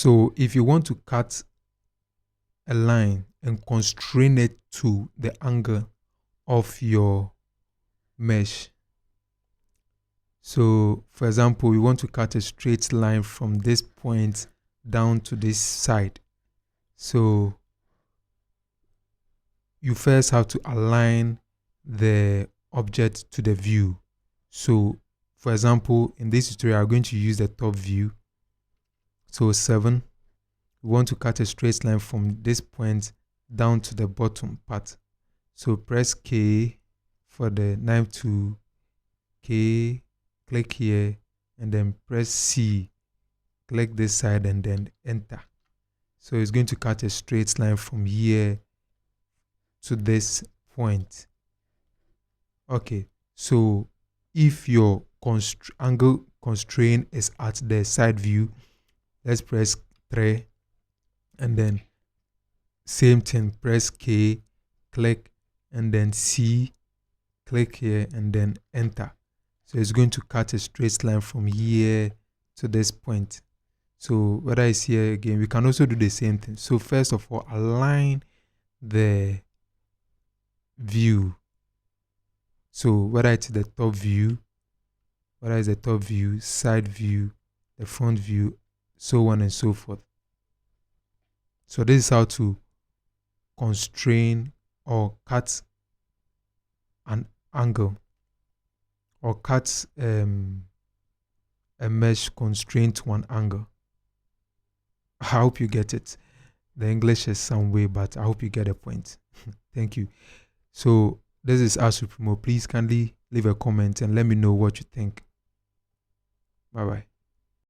So if you want to cut a line and constrain it to the angle of your mesh. So for example, we want to cut a straight line from this point down to this side. So you first have to align the object to the view. So for example, in this tutorial, I'm going to use the top view. So 7, we want to cut a straight line from this point down to the bottom part. So press K for the knife tool, K, click here, and then press C, click this side, and then enter. So it's going to cut a straight line from here to this point. Okay, so if your angle constraint is at the side view, let's press 3, and then same thing, press K, click, and then C, click here, and then enter. So it's going to cut a straight line from here to this point. So whether it's here again, we can also do the same thing. So first of all, align the view. So whether it's the top view, whether it's the top view, side view, the front view, so on and so forth. So this is how to constrain or cut an angle, or cut a mesh constraint to an angle. I hope you get it. The English is some way, but I hope you get the point. Thank you. So this is Supremo. Please kindly leave a comment and let me know what you think. Bye bye.